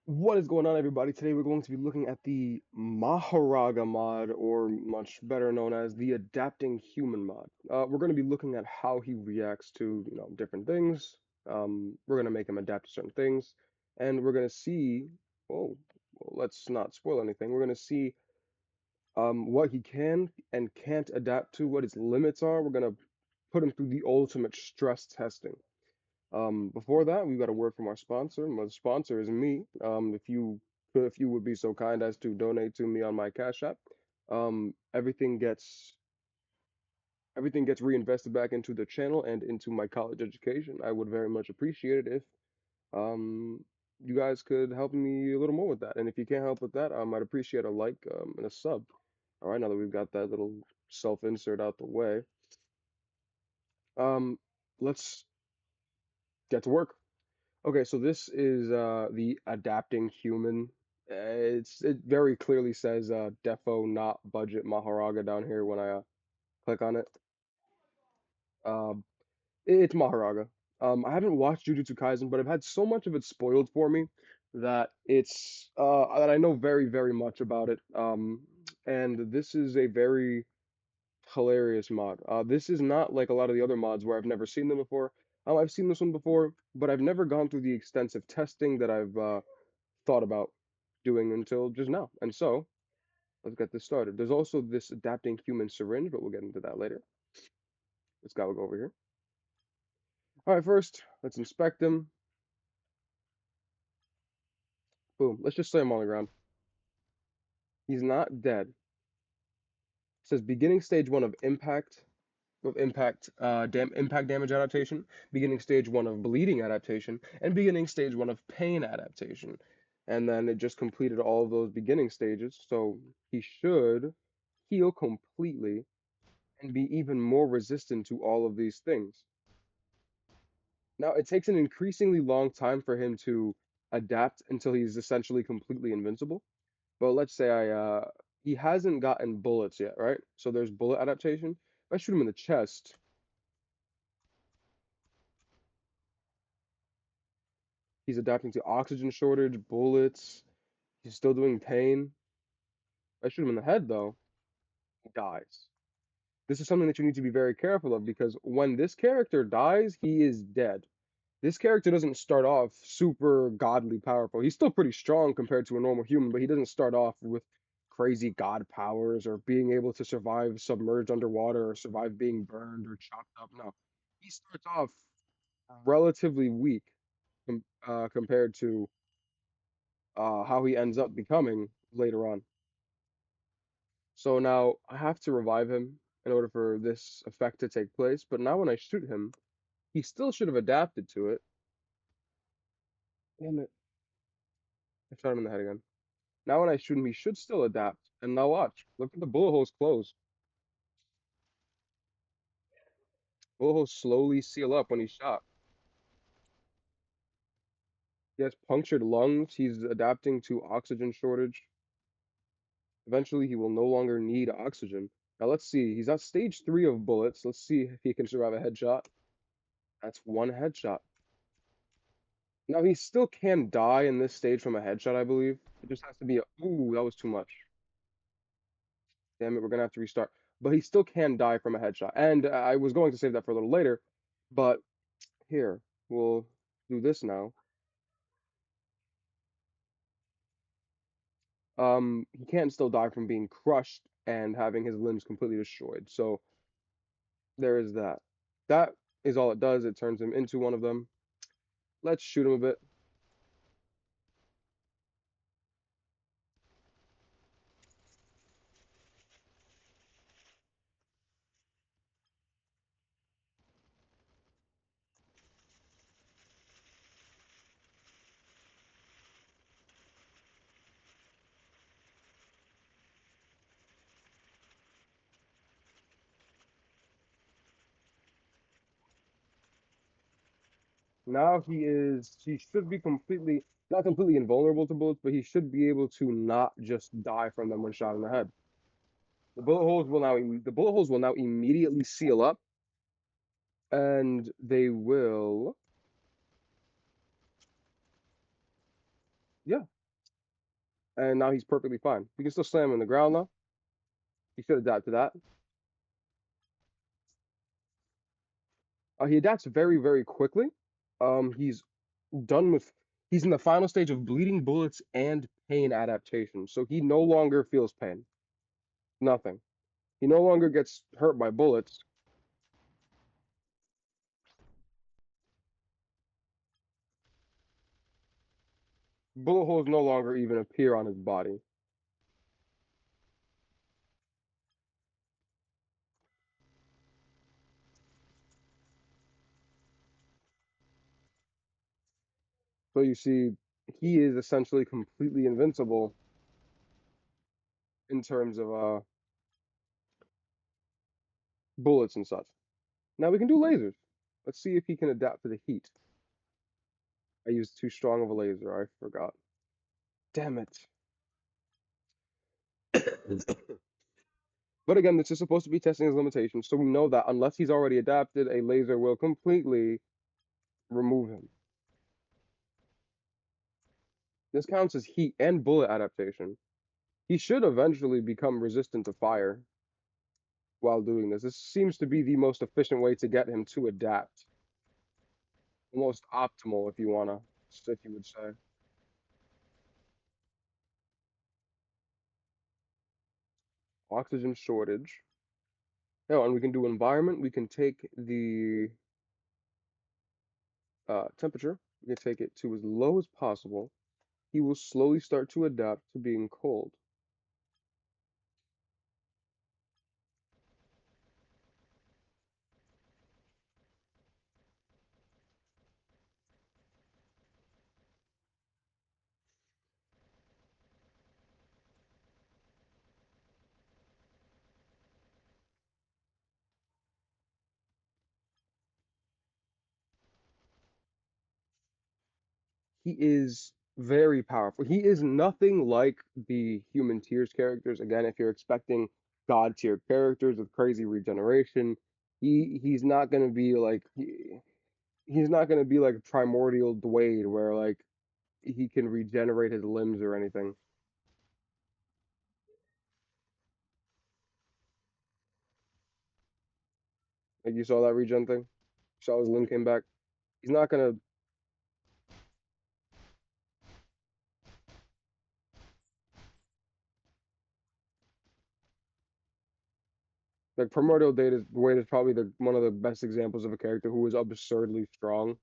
What is going on, everybody? Today we're going to be looking at the MAHORAGA mod, or much better known as the Adapting Human mod. We're going to be looking at how he reacts to, different things. We're going to make him adapt to certain things, and we're going to see. Oh, well, let's not spoil anything. We're going to see what he can and can't adapt to, what his limits are. We're going to put him through the ultimate stress testing. Before that, we've got a word from our sponsor. My sponsor is me. If you would be so kind as to donate to me on my Cash App, um, everything gets everything gets reinvested back into the channel and into my college education. I would very much appreciate it if um you guys could help me a little more with that. And if you can't help with that, I'd appreciate a like and a sub. All right, now that we've got that little self-insert out the way, um, let's get to work. Okay, so this is the adapting human. It very clearly says defo not budget Mahoraga down here when I click on it. Um, it's Mahoraga. I haven't watched Jujutsu Kaisen, but I've had so much of it spoiled for me that that I know very, very much about it. And this is a very hilarious mod. This is not like a lot of the other mods where I've never seen them before. I've seen this one before, but I've never gone through the extensive testing that I've thought about doing until just now. And so let's get this started. There's also this adapting human syringe, but we'll get into that later. Let's go over here. All right, first, let's inspect him. Boom. Let's just lay him on the ground. He's not dead. It says beginning stage one of impact damage adaptation, beginning stage one of bleeding adaptation, and beginning stage one of pain adaptation. And then it just completed all of those beginning stages, so he should heal completely and be even more resistant to all of these things. Now, it takes an increasingly long time for him to adapt until he's essentially completely invincible. But let's say he hasn't gotten bullets yet, right? So there's bullet adaptation. If I shoot him in the chest, he's adapting to oxygen shortage, bullets. He's still doing pain. If I shoot him in the head, though, he dies. This is something that you need to be very careful of because when this character dies, he is dead. This character doesn't start off super godly powerful. He's still pretty strong compared to a normal human, but he doesn't start off with crazy god powers or being able to survive submerged underwater or survive being burned or chopped up. No, he starts off relatively weak compared to how he ends up becoming later on. So now I have to revive him in order for this effect to take place. But now when I shoot him, he still should have adapted to it. Damn it. I shot him in the head again. Now when I shoot him, he should still adapt. And now watch. Look at the bullet holes close. Bullet holes slowly seal up when he's shot. He has punctured lungs. He's adapting to oxygen shortage. Eventually, he will no longer need oxygen. Now let's see. He's at stage 3 of bullets. Let's see if he can survive a headshot. That's one headshot. Now he still can die in this stage from a headshot, I believe. It just has to be a, ooh, that was too much. Damn it, we're gonna have to restart. But he still can die from a headshot. And I was going to save that for a little later, but here, we'll do this now. He can still die from being crushed and having his limbs completely destroyed. So there is that. That is all it does. It turns him into one of them. Let's shoot him a bit. Now he should be not completely invulnerable to bullets, but he should be able to not just die from them when shot in the head. The bullet holes will now immediately seal up, and Yeah, and now he's perfectly fine. We can still slam him in the ground though. He should adapt to that. He adapts very, very quickly. He's done with. He's in the final stage of bleeding bullets and pain adaptation, so he no longer feels pain. Nothing. He no longer gets hurt by bullets. Bullet holes no longer even appear on his body. So you see, he is essentially completely invincible in terms of bullets and such. Now we can do lasers. Let's see if he can adapt to the heat. I used too strong of a laser. I forgot. Damn it. But again, this is supposed to be testing his limitations, so we know that unless he's already adapted, a laser will completely remove him. This counts as heat and bullet adaptation. He should eventually become resistant to fire while doing this. This seems to be the most efficient way to get him to adapt. The most optimal, if you would say. Oxygen shortage. Oh, and we can do environment. We can take the temperature. We can take it to as low as possible. He will slowly start to adapt to being cold. He is very powerful. He is nothing like the human tiers characters. Again, if you're expecting god tier characters with crazy regeneration, he's not gonna be like he's not gonna be like primordial Dwayne where like he can regenerate his limbs or anything. Like you saw that regen thing? Saw his limb came back. He's not gonna like primordial Dwayne is probably the one of the best examples of a character who is absurdly strong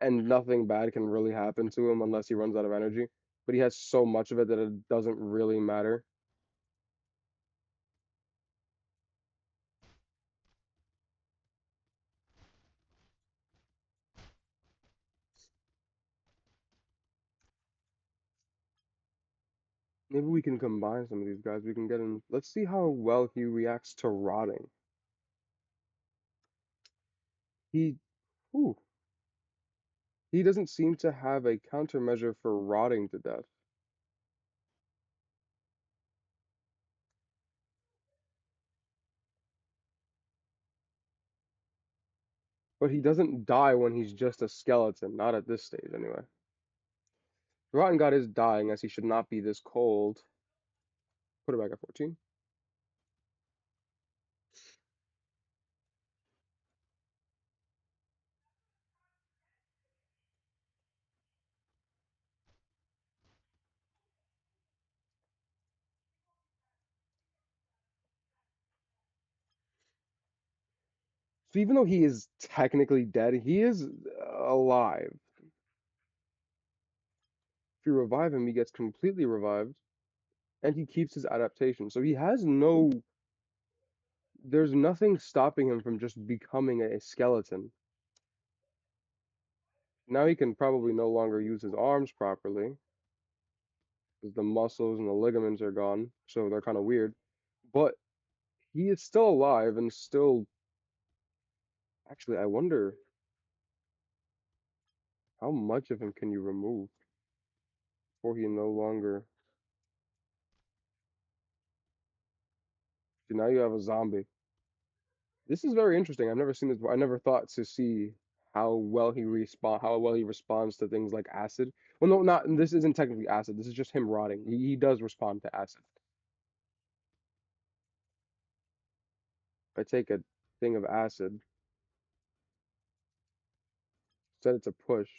and nothing bad can really happen to him unless he runs out of energy. But he has so much of it that it doesn't really matter. Maybe we can combine some of these guys. We can get him. Let's see how well he reacts to rotting. He, whew, he doesn't seem to have a countermeasure for rotting to death. But he doesn't die when he's just a skeleton. Not at this stage, anyway. The Rotten God is dying, as he should not be this cold. Put it back at 14. So even though he is technically dead, he is alive. If you revive him, he gets completely revived, and he keeps his adaptation. So he has no, there's nothing stopping him from just becoming a skeleton. Now he can probably no longer use his arms properly because the muscles and the ligaments are gone, so they're kind of weird. But he is still alive and still. Actually, I wonder how much of him can you remove before he no longer. See, now you have a zombie. This is very interesting. I've never seen this. I never thought to see how well he responds to things like acid. Well, no, not this isn't technically acid. This is just him rotting. He does respond to acid. If I take a thing of acid, said it's a push.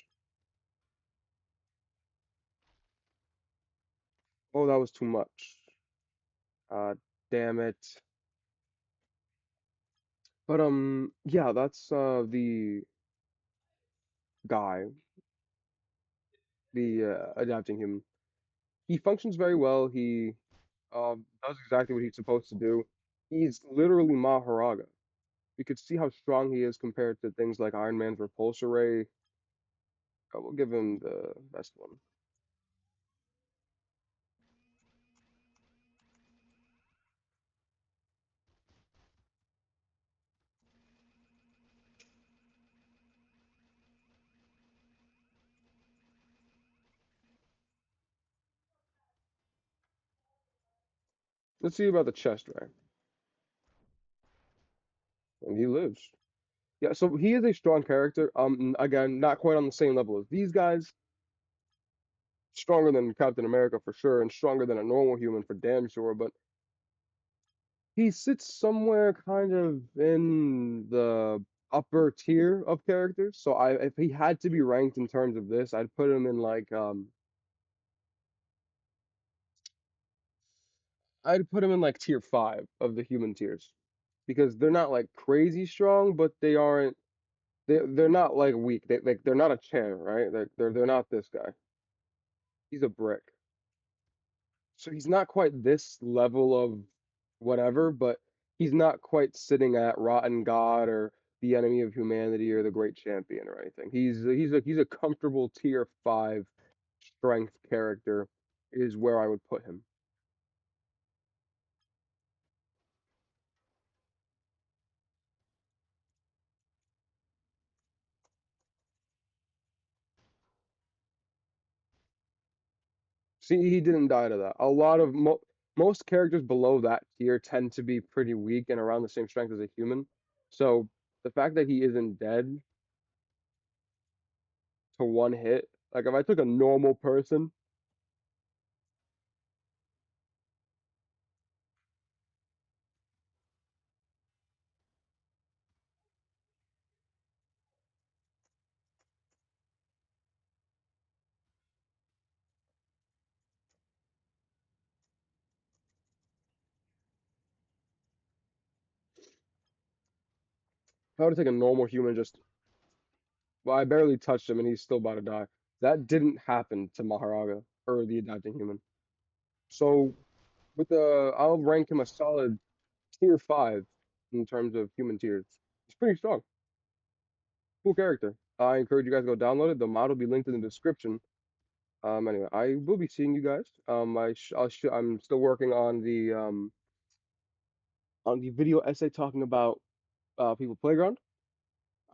Oh, that was too much. Damn it. But yeah, that's the guy, the adapting human. He functions very well. He does exactly what he's supposed to do. He's literally Mahoraga. You could see how strong he is compared to things like Iron Man's repulsor ray. I will give him the best one. Let's see about the chest ray. And he lives. Yeah, so he is a strong character. Again, not quite on the same level as these guys. Stronger than Captain America for sure, and stronger than a normal human for damn sure. But he sits somewhere kind of in the upper tier of characters. So if he had to be ranked in terms of this, I'd put him in like I'd put him in like tier 5 of the human tiers because they're not like crazy strong, but they aren't they're not like weak. They're not a chair, right? They're not this guy. He's a brick. So he's not quite this level of whatever, but he's not quite sitting at Rotten God or the Enemy of Humanity or the Great Champion or anything. He's a comfortable tier 5 strength character is where I would put him. See, he didn't die to that. A lot of most characters below that tier tend to be pretty weak and around the same strength as a human. So the fact that he isn't dead to one hit, like if I took a normal person, if I were to take a normal human, just well, I barely touched him and he's still about to die. That didn't happen to Maharaga or the adapting human. So with the, I'll rank him a solid tier 5 in terms of human tiers. He's pretty strong, cool character. I encourage you guys to go download it. The mod will be linked in the description. Anyway, I will be seeing you guys. I'm still working on the video essay talking about People Playground.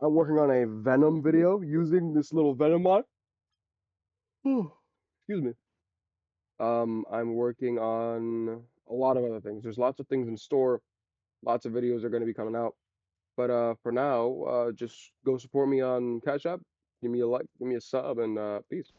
I'm working on a Venom video using this little Venom mod. Excuse me. I'm working on a lot of other things. There's lots of things in store. Lots of videos are going to be coming out. But for now, just go support me on Cash App. Give me a like, give me a sub, and peace.